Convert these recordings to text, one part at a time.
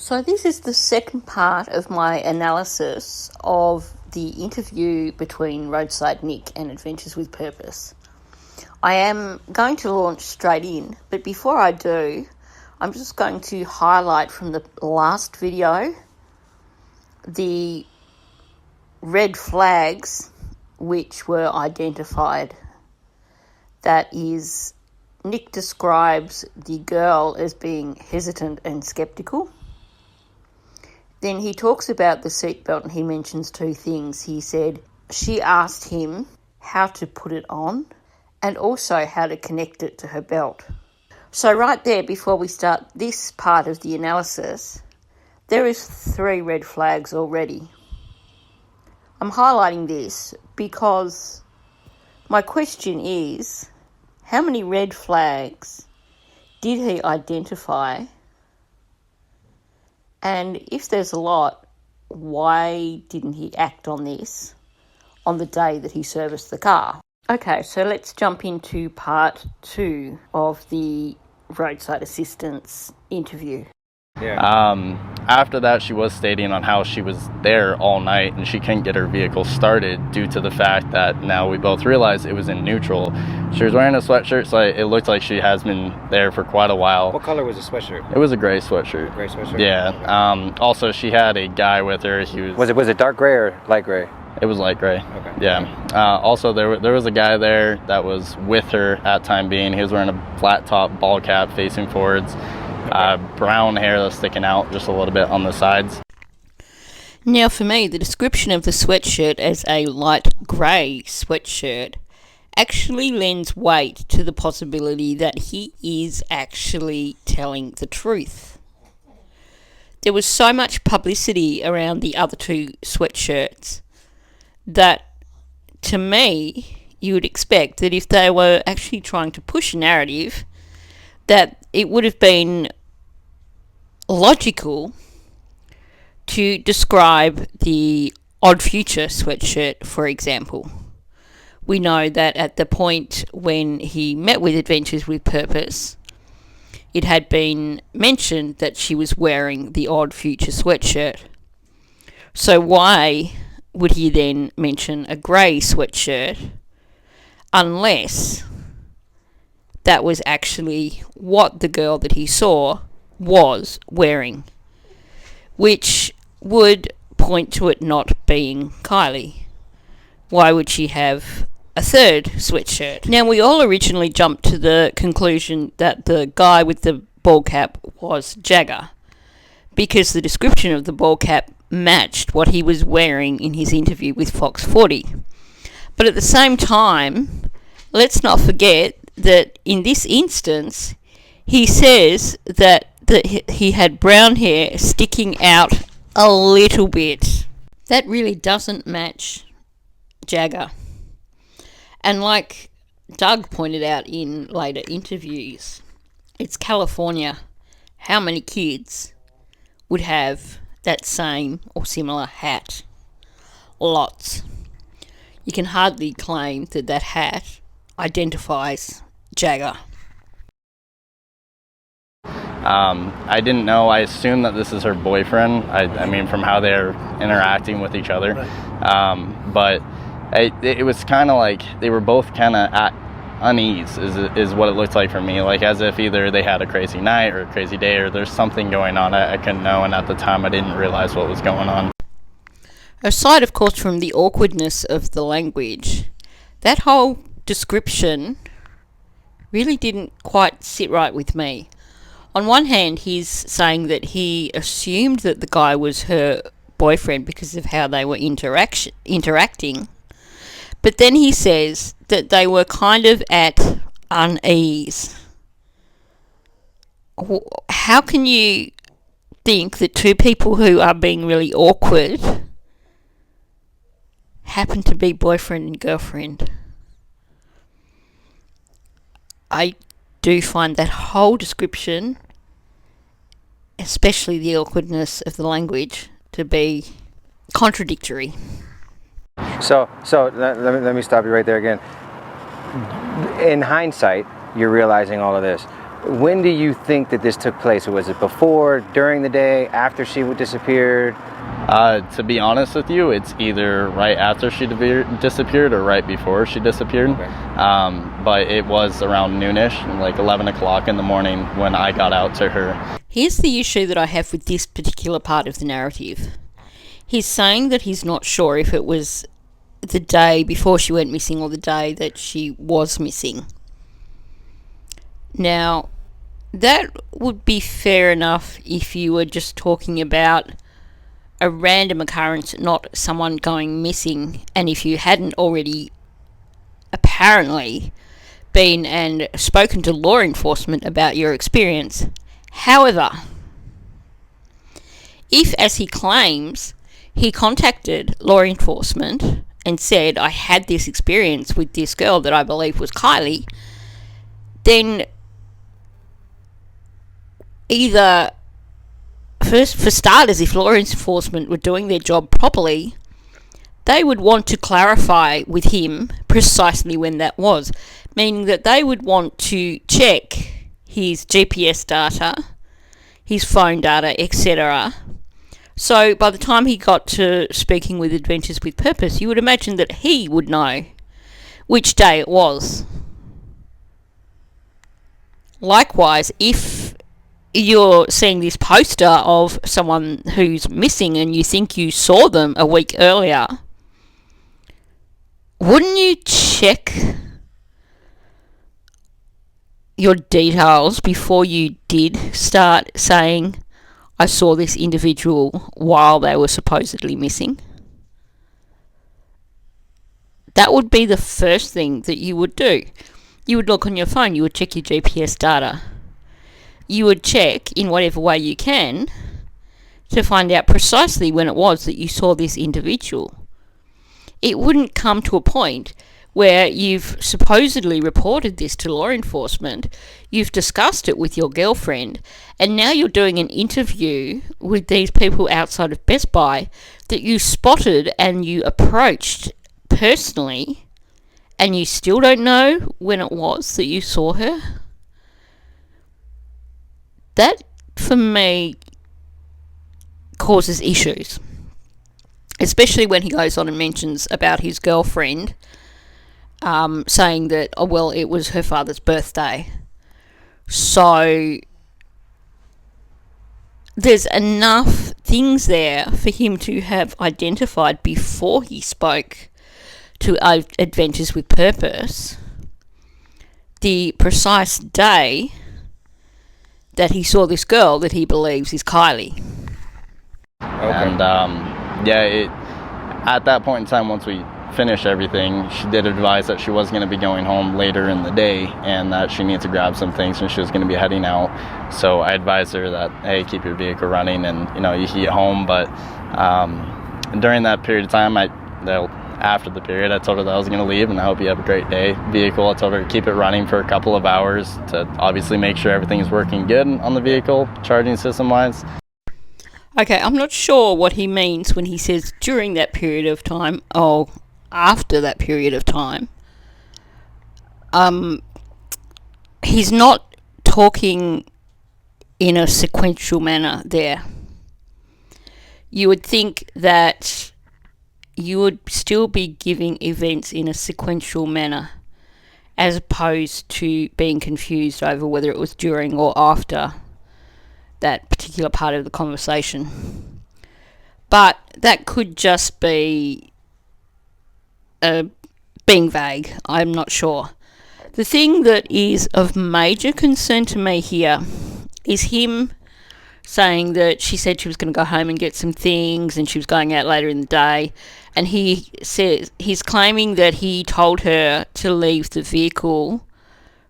So this is the second part of my analysis of the interview between Roadside Nick and Adventures with Purpose. I am going to launch straight in, but before I do, I'm just going to highlight from the last video the red flags which were identified. That is, Nick describes the girl as being hesitant and sceptical. Then he talks about the seatbelt and he mentions two things. He said she asked him how to put it on and also how to connect it to her belt. So right there, before we start this part of the analysis, there is 3 red flags already. I'm highlighting this because my question is, how many red flags did he identify? And if there's a lot, why didn't he act on this on the day that he serviced the car? Okay, so let's jump into part 2 of the roadside assistance interview. Yeah. After that, she was stating on how she was there all night and she couldn't get her vehicle started due to the fact that now we both realized it was in neutral. She was wearing a sweatshirt, so it looked like she has been there for quite a while. What color was the sweatshirt? It was a gray sweatshirt. Gray sweatshirt? Yeah. Also, she had a guy with her. Was it dark gray or light gray? It was light gray. Okay. Yeah. Also, there was a guy there that was with her at time being. He was wearing a flat top ball cap facing forwards. Brown hair that's sticking out just a little bit on the sides. Now for me, the description of the sweatshirt as a light grey sweatshirt actually lends weight to the possibility that he is actually telling the truth. There was so much publicity around the other 2 sweatshirts that, to me, you would expect that if they were actually trying to push a narrative, that it would have been logical to describe the Odd Future sweatshirt, for example. We know that at the point when he met with Adventures with Purpose, it had been mentioned that she was wearing the Odd Future sweatshirt. So why would he then mention a grey sweatshirt unless that was actually what the girl that he saw was wearing, which would point to it not being Kylie? Why would she have a 3rd sweatshirt? Now, we all originally jumped to the conclusion that the guy with the ball cap was Jagger, because the description of the ball cap matched what he was wearing in his interview with Fox 40. But at the same time, let's not forget that in this instance, he says that he had brown hair sticking out a little bit. That really doesn't match Jagger. And like Doug pointed out in later interviews, it's California. How many kids would have that same or similar hat? Lots. You can hardly claim that hat identifies Jagger. I didn't know. I assumed that this is her boyfriend. I mean, from how they're interacting with each other. But it was kind of like they were both kind of at unease, is what it looked like for me. Like as if either they had a crazy night or a crazy day, or there's something going on I couldn't know. And at the time, I didn't realize what was going on. Aside, of course, from the awkwardness of the language, that whole description really didn't quite sit right with me. On one hand, he's saying that he assumed that the guy was her boyfriend because of how they were interacting. But then he says that they were kind of at unease. How can you think that 2 people who are being really awkward happen to be boyfriend and girlfriend? I do find that whole description, especially the awkwardness of the language, to be contradictory. So let me stop you right there again. In hindsight, you're realizing all of this. When do you think that this took place? Was it before, during the day, after she disappeared? To be honest with you, it's either right after she disappeared or right before she disappeared. Okay. But it was around noonish, like 11 o'clock in the morning when I got out to her. Here's the issue that I have with this particular part of the narrative. He's saying that he's not sure if it was the day before she went missing or the day that she was missing. Now, that would be fair enough if you were just talking about a random occurrence, not someone going missing, and if you hadn't already apparently been and spoken to law enforcement about your experience. However, if, as he claims, he contacted law enforcement and said, I had this experience with this girl that I believe was Kylie, then either, first, for starters, if law enforcement were doing their job properly, they would want to clarify with him precisely when that was, meaning that they would want to check his GPS data, his phone data, etc. So by the time he got to speaking with Adventures with Purpose, you would imagine that he would know which day it was. Likewise, if you're seeing this poster of someone who's missing and you think you saw them a week earlier, wouldn't you check your details before you did start saying, I saw this individual while they were supposedly missing? That would be the first thing that you would do. You would look on your phone, you would check your GPS data. You would check in whatever way you can to find out precisely when it was that you saw this individual. It wouldn't come to a point where you've supposedly reported this to law enforcement, you've discussed it with your girlfriend, and now you're doing an interview with these people outside of Best Buy that you spotted and you approached personally, and you still don't know when it was that you saw her. That, for me, causes issues. Especially when he goes on and mentions about his girlfriend, saying that, oh, well, it was her father's birthday. So there's enough things there for him to have identified before he spoke to Adventures with Purpose the precise day that he saw this girl that he believes is Kylie. Okay. And at that point in time, once we finished everything, she did advise that she was going to be going home later in the day and that she needs to grab some things and she was going to be heading out. So I advised her that, hey, keep your vehicle running and, you can get home. But during that period of time, after the period, I told her that I was going to leave and I hope you have a great day. Vehicle, I told her to keep it running for a couple of hours to obviously make sure everything's working good on the vehicle, charging system-wise. Okay, I'm not sure what he means when he says during that period of time or after that period of time. He's not talking in a sequential manner there. You would think that you would still be giving events in a sequential manner as opposed to being confused over whether it was during or after that particular part of the conversation. But that could just be being vague. I'm not sure. The thing that is of major concern to me here is him saying that she said she was going to go home and get some things and she was going out later in the day, and he says he's claiming that he told her to leave the vehicle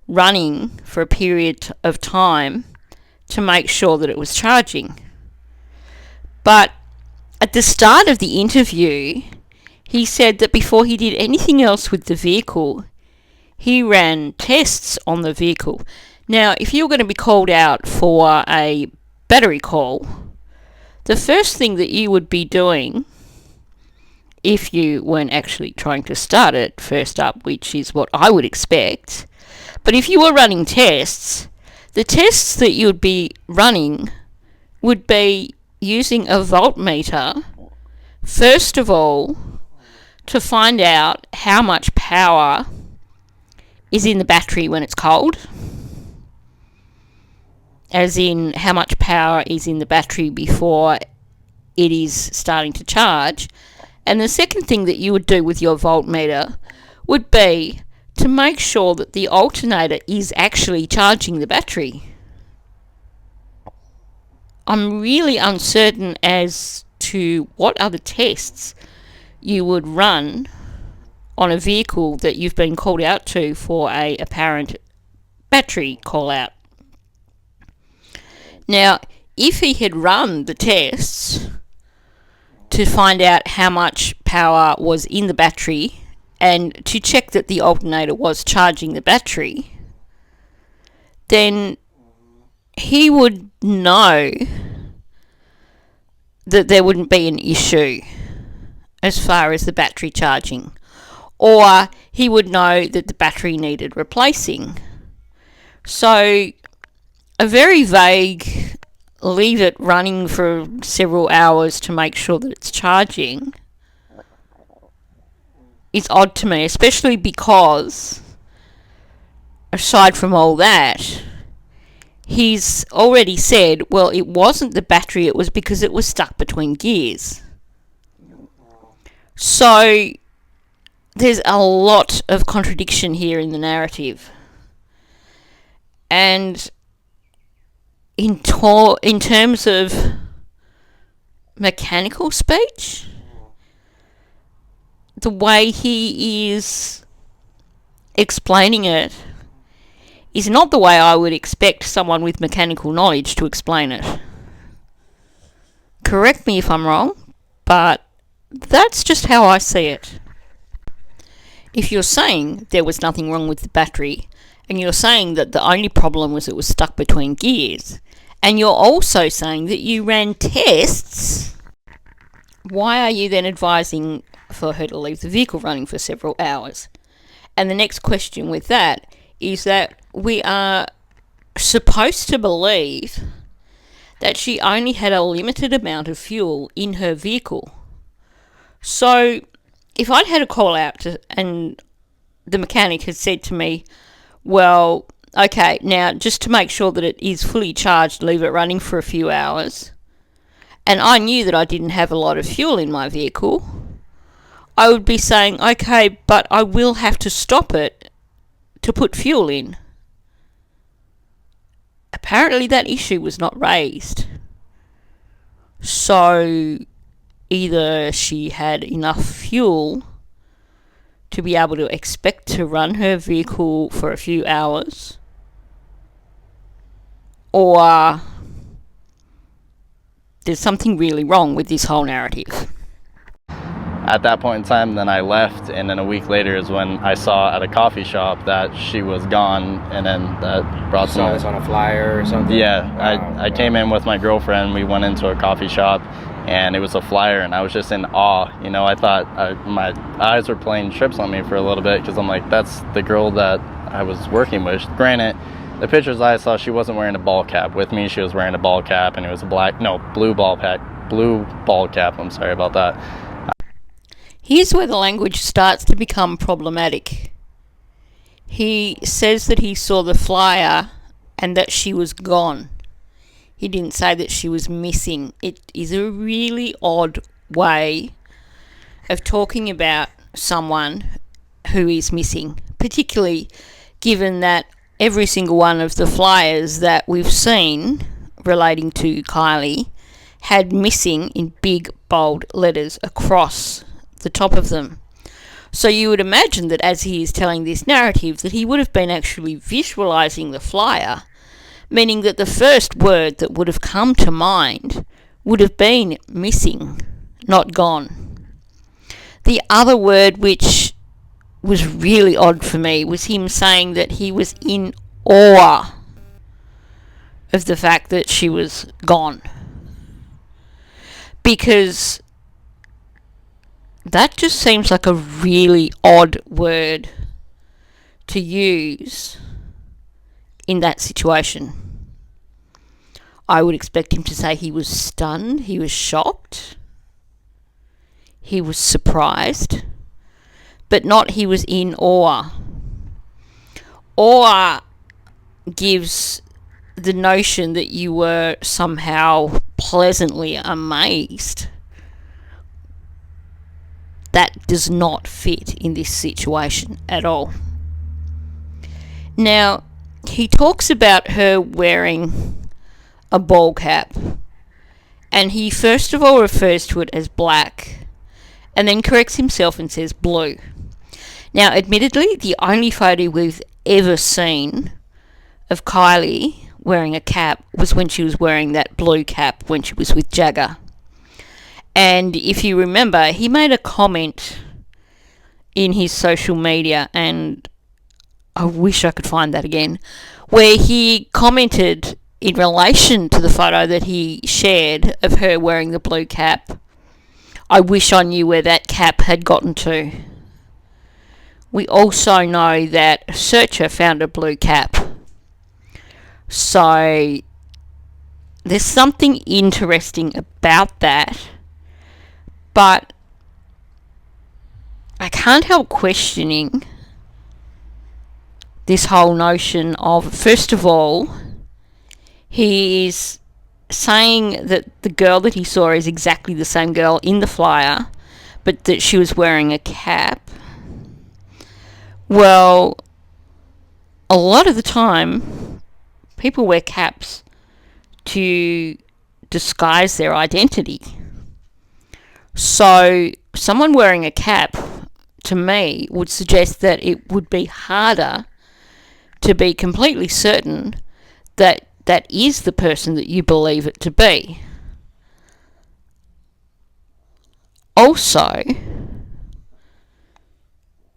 running for a period of time to make sure that it was charging. But at the start of the interview, he said that before he did anything else with the vehicle, he ran tests on the vehicle. Now, if you're going to be called out for a battery call, the first thing that you would be doing, if you weren't actually trying to start it first up, which is what I would expect, but if you were running tests, The tests that you would be running would be using a voltmeter, first of all, to find out how much power is in the battery when it's cold, as in how much power is in the battery before it is starting to charge. And the second thing that you would do with your voltmeter would be to make sure that the alternator is actually charging the battery. I'm really uncertain as to what other tests you would run on a vehicle that you've been called out to for a apparent battery call out. Now, if he had run the tests to find out how much power was in the battery and to check that the alternator was charging the battery, then he would know that there wouldn't be an issue as far as the battery charging, or he would know that the battery needed replacing. So a very vague leave it running for several hours to make sure that it's charging is odd to me, especially because, aside from all that, he's already said, well, it wasn't the battery, it was because it was stuck between gears. So there's a lot of contradiction here in the narrative. And in terms of mechanical speech, the way he is explaining it is not the way I would expect someone with mechanical knowledge to explain it. Correct me if I'm wrong, but that's just how I see it. If you're saying there was nothing wrong with the battery, and you're saying that the only problem was it was stuck between gears, and you're also saying that you ran tests, why are you then advising for her to leave the vehicle running for several hours? And the next question with that is that we are supposed to believe that she only had a limited amount of fuel in her vehicle. So if I'd had a call out and the mechanic had said to me, well, okay, now just to make sure that it is fully charged, leave it running for a few hours, and I knew that I didn't have a lot of fuel in my vehicle, I would be saying, okay, but I will have to stop it to put fuel in. Apparently that issue was not raised. So either she had enough fuel to be able to expect to run her vehicle for a few hours, or there's something really wrong with this whole narrative. At that point in time, then I left, and then a week later is when I saw at a coffee shop that she was gone, and then that brought Saw this on a flyer or something? Yeah, Wow. I came in with my girlfriend, we went into a coffee shop, and it was a flyer, and I was just in awe. You know, I thought my eyes were playing tricks on me for a little bit, because I'm like, that's the girl that I was working with. Granted, the pictures I saw, she wasn't wearing a ball cap. With me, she was wearing a ball cap, and it was a blue ball cap, I'm sorry about that. Here's where the language starts to become problematic. He says that he saw the flyer and that she was gone. He didn't say that she was missing. It is a really odd way of talking about someone who is missing, particularly given that every single one of the flyers that we've seen relating to Kylie had missing in big, bold letters across the top of them. So you would imagine that as he is telling this narrative that he would have been actually visualizing the flyer, meaning that the first word that would have come to mind would have been missing, not gone. The other word which was really odd for me was him saying that he was in awe of the fact that she was gone. Because that just seems like a really odd word to use in that situation. I would expect him to say he was stunned, he was shocked, he was surprised, but not he was in awe. Awe gives the notion that you were somehow pleasantly amazed. That does not fit in this situation at all. Now, he talks about her wearing a ball cap, and he first of all refers to it as black, and then corrects himself and says blue. Now, admittedly, the only photo we've ever seen of Kylie wearing a cap was when she was wearing that blue cap when she was with Jagger. And if you remember, he made a comment in his social media, and I wish I could find that again, where he commented in relation to the photo that he shared of her wearing the blue cap, "I wish I knew where that cap had gotten to." We also know that a searcher found a blue cap. So there's something interesting about that, but I can't help questioning this whole notion of, first of all, he is saying that the girl that he saw is exactly the same girl in the flyer, but that she was wearing a cap. Well, a lot of the time, people wear caps to disguise their identity. So, someone wearing a cap, to me, would suggest that it would be harder to be completely certain that that is the person that you believe it to be. Also,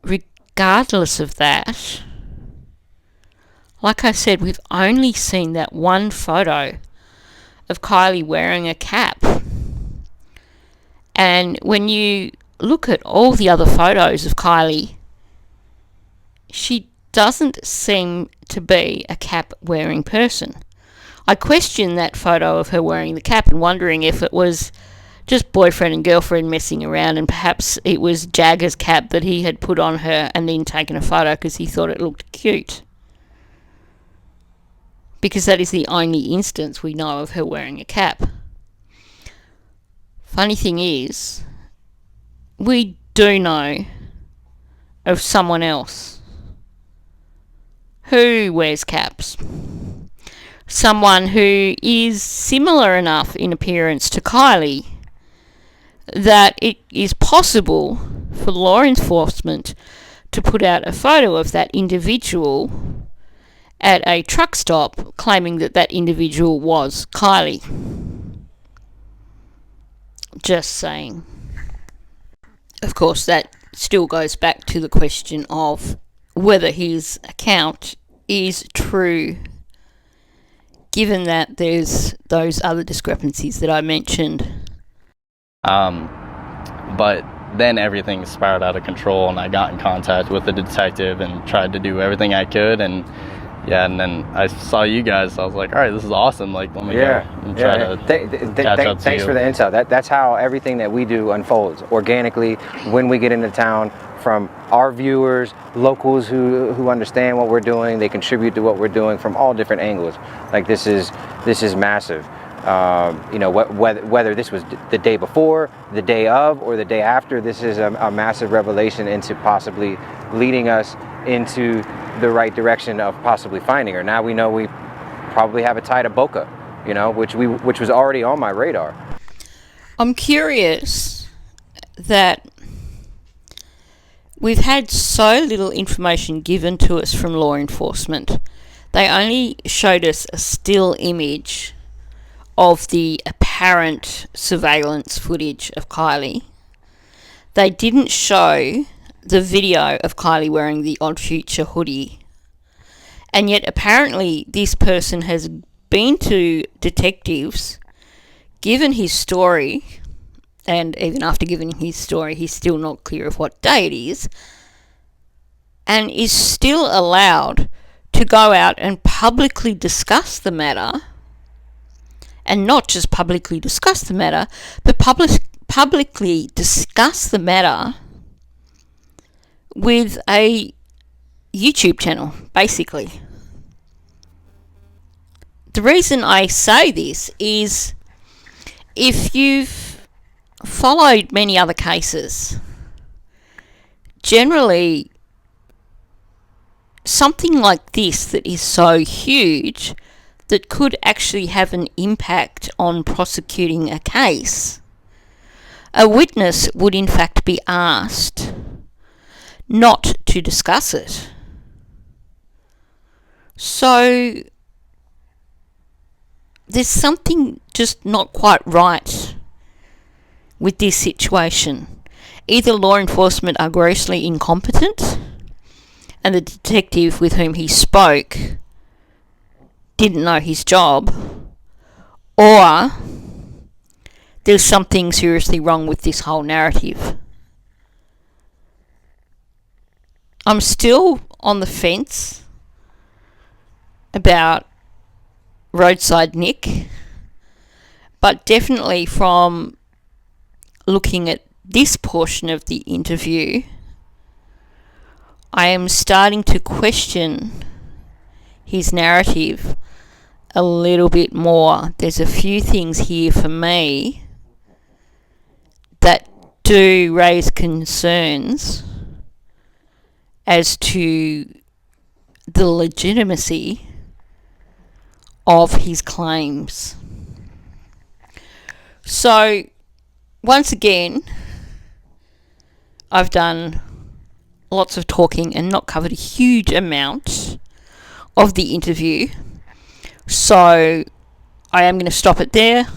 regardless of that, like I said, we've only seen that one photo of Kylie wearing a cap. And when you look at all the other photos of Kylie, she doesn't seem to be a cap wearing person. I question that photo of her wearing the cap and wondering if it was just boyfriend and girlfriend messing around, and perhaps it was Jagger's cap that he had put on her and then taken a photo because he thought it looked cute. Because that is the only instance we know of her wearing a cap. Funny thing is, we do know of someone else who wears caps. Someone who is similar enough in appearance to Kylie that it is possible for law enforcement to put out a photo of that individual at a truck stop claiming that that individual was Kylie. Just saying. Of course, that still goes back to the question of whether his account is true, given that there's those other discrepancies that I mentioned. But then everything spiraled out of control, and I got in contact with the detective and tried to do everything I could, and then I saw you guys. So I was like, all right, this is awesome. Like, let me go and try to catch up to Thanks you. for the intel. That's how everything that we do unfolds organically when we get into town, from our viewers, locals who understand what we're doing. They contribute to what we're doing from all different angles. Like, this is massive. Whether this was the day before, the day of, or the day after, this is a massive revelation into possibly leading us into the right direction of possibly finding her. Now we know we probably have a tie to Boca, which was already on my radar. I'm curious that we've had so little information given to us from law enforcement. They only showed us a still image of the apparent surveillance footage of Kylie. They didn't show the video of Kylie wearing the Odd Future hoodie. And yet apparently this person has been to detectives, given his story, and even after giving his story, he's still not clear of what day it is, and is still allowed to go out and publicly discuss the matter, and not just publicly discuss the matter, but publicly discuss the matter with a YouTube channel, basically. The reason I say this is, if you've followed many other cases, generally something like this that is so huge that could actually have an impact on prosecuting a case, a witness would in fact be asked not to discuss it. So there's something just not quite right with this situation. Either law enforcement are grossly incompetent, and the detective with whom he spoke didn't know his job, or there's something seriously wrong with this whole narrative. I'm still on the fence about Roadside Nick, but definitely from looking at this portion of the interview, I am starting to question his narrative a little bit more. There's a few things here for me that do raise concerns as to the legitimacy of his claims. So, once again, I've done lots of talking and not covered a huge amount of the interview. So, I am going to stop it there.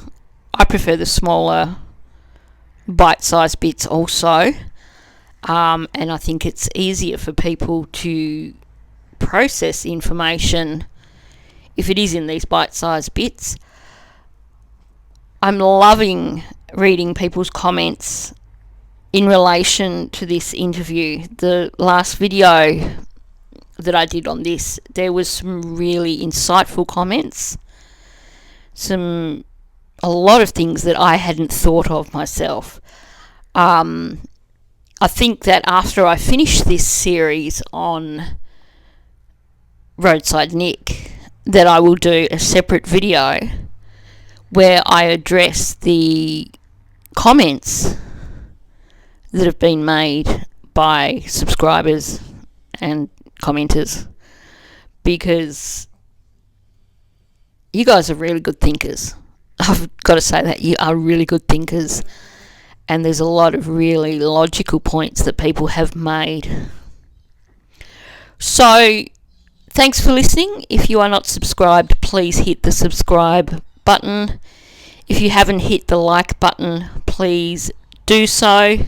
I prefer the smaller, bite-sized bits also. And I think it's easier for people to process information if it is in these bite-sized bits. I'm loving reading people's comments in relation to this interview. The last video that I did on this, there was some really insightful comments. A lot of things that I hadn't thought of myself. I think that after I finish this series on Roadside Nick, that I will do a separate video where I address the comments that have been made by subscribers and commenters, because you guys are really good thinkers. I've got to say that you are really good thinkers, and there's a lot of really logical points that people have made. So thanks for listening. If you are not subscribed, please hit the subscribe button. If you haven't hit the like button, please do so.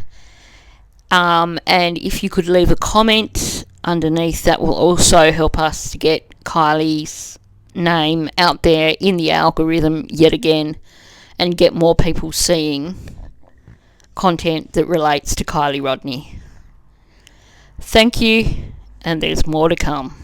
And if you could leave a comment underneath, that will also help us to get Kylie's name out there in the algorithm yet again, and get more people seeing content that relates to Kylie Rodney. Thank you, and there's more to come.